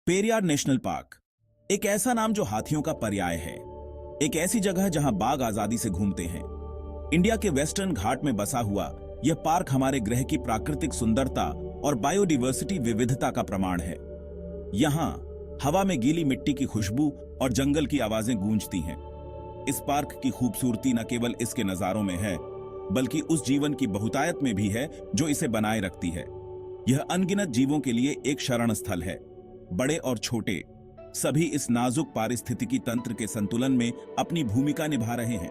Periyar national park एक ऐसा नाम जो हाथियों का पर्याय है। एक ऐसी जगह जहां बाघ आजादी से घूमते हैं। इंडिया के वेस्टर्न घाट में बसा हुआ यह पार्क हमारे ग्रह की प्राकृतिक सुंदरता और बायोडायवर्सिटी विविधता का प्रमाण है। यहां हवा में गीली मिट्टी की खुशबू और जंगल की आवाजें गूंजती हैं। इस पार्क की खूबसूरती न केवल इसके नजारों में है, बल्कि उस जीवन की बहुतायत में भी है जो इसे बनाए रखती है। यह अनगिनत जीवों के लिए एक शरण स्थल है। बड़े और छोटे सभी इस नाजुक पारिस्थितिकी तंत्र के संतुलन में अपनी भूमिका निभा रहे हैं।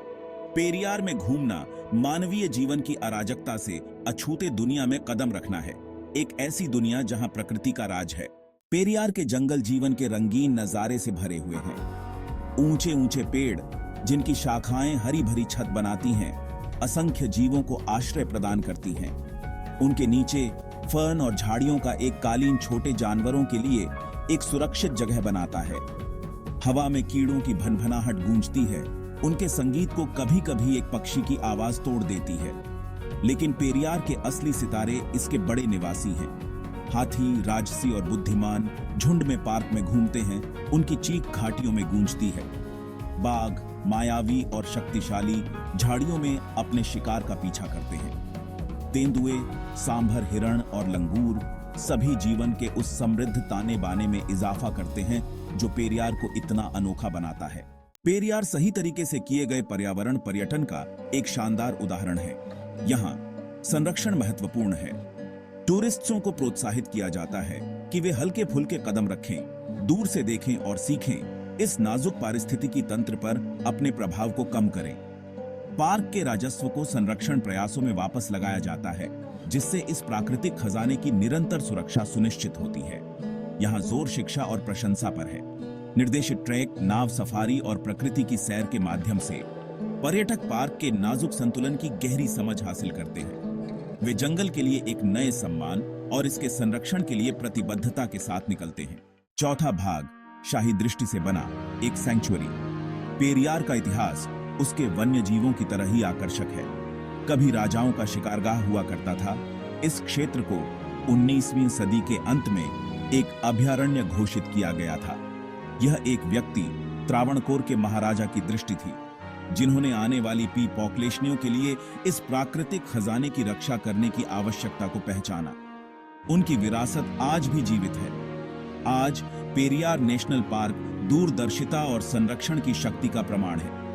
पेरियार में घूमना मानवीय जीवन की अराजकता से अछूते दुनिया में कदम रखना है। एक ऐसी दुनिया जहां प्रकृति का राज है। पेरियार के जंगल जीवन के रंगीन नजारे से भरे हुए हैं। ऊंचे ऊंचे पेड़ जिनकी शाखाएं हरी भरी छत बनाती हैं, असंख्य जीवों को आश्रय प्रदान करती हैं। उनके नीचे फर्न और झाड़ियों का एक कालीन छोटे जानवरों के लिए एक सुरक्षित जगह बनाता है। हवा में कीड़ों की भनभनाहट गूंजती है। उनके संगीत को कभी कभी एक पक्षी की आवाज तोड़ देती है। लेकिन पेरियार के असली सितारे इसके बड़े निवासी हैं। हाथी, राजसी और बुद्धिमान झुंड में पार्क में घूमते हैं। उनकी चीख घाटियों में गूंजती है। बाघ मायावी और शक्तिशाली झाड़ियों में अपने शिकार का पीछा करते हैं। तेंदुए, सांभर हिरण और लंगूर सभी जीवन के उस समृद्ध ताने बाने में इजाफा करते हैं जो पेरियार को इतना अनोखा बनाता है। पेरियार सही तरीके से किए गए पर्यावरण पर्यटन का एक शानदार उदाहरण है। यहाँ संरक्षण महत्वपूर्ण है। टूरिस्टों को प्रोत्साहित किया जाता है कि वे हल्के फुल्के कदम रखें, दूर से देखें और सीखें, इस नाजुक पारिस्थितिकी तंत्र पर अपने प्रभाव को कम करें। पार्क के राजस्व को संरक्षण प्रयासों में वापस लगाया जाता है, जिससे इस प्राकृतिक खजाने की निरंतर सुरक्षा सुनिश्चित होती है। यहाँ जोर शिक्षा और प्रशंसा पर है। निर्देशित ट्रैक, नाव सफारी और प्रकृति की सैर के माध्यम से पर्यटक पार्क के नाजुक संतुलन की गहरी समझ हासिल करते हैं। वे जंगल के लिए एक नए सम्मान और इसके संरक्षण के लिए प्रतिबद्धता के साथ निकलते हैं। चौथा भाग शाही दृष्टि से बना एक सैंक्चुअरी। पेरियार का इतिहास उसके वन्य जीवों की तरह ही आकर्षक है। कभी राजाओं का शिकारगाह हुआ करता था। इस क्षेत्र को 19वीं सदी के अंत में एक अभयारण्य घोषित किया गया था। यह एक व्यक्ति त्रावणकोर के महाराजा की दृष्टि थी, जिन्होंने आने वाली पॉपुलेशनों के लिए इस प्राकृतिक खजाने की रक्षा करने की आवश्यकता को पहचाना। उनकी विरासत आज भी जीवित है। आज पेरियार नेशनल पार्क दूरदर्शिता और संरक्षण की शक्ति का प्रमाण है।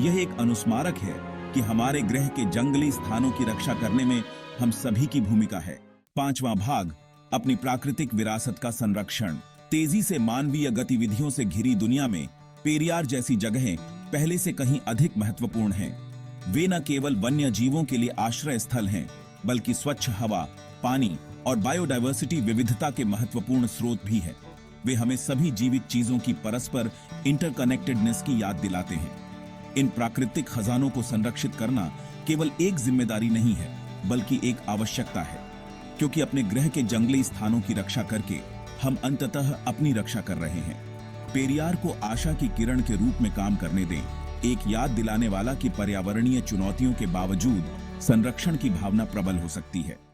यह एक अनुस्मारक है कि हमारे ग्रह के जंगली स्थानों की रक्षा करने में हम सभी की भूमिका है। पांचवां भाग अपनी प्राकृतिक विरासत का संरक्षण। तेजी से मानवीय गतिविधियों से घिरी दुनिया में पेरियार जैसी जगहें पहले से कहीं अधिक महत्वपूर्ण हैं। वे न केवल वन्य जीवों के लिए आश्रय स्थल हैं, बल्कि स्वच्छ हवा, पानी और बायोडायवर्सिटी विविधता के महत्वपूर्ण स्रोत भी है। वे हमें सभी जीवित चीजों की परस्पर इंटरकनेक्टेडनेस की याद दिलाते हैं। इन प्राकृतिक खजानों को संरक्षित करना केवल एक जिम्मेदारी नहीं है, बल्कि एक आवश्यकता है, क्योंकि अपने ग्रह के जंगली स्थानों की रक्षा करके हम अंततः अपनी रक्षा कर रहे हैं। पेरियार को आशा की किरण के रूप में काम करने दें, एक याद दिलाने वाला कि पर्यावरणीय चुनौतियों के बावजूद संरक्षण की भावना प्रबल हो सकती है।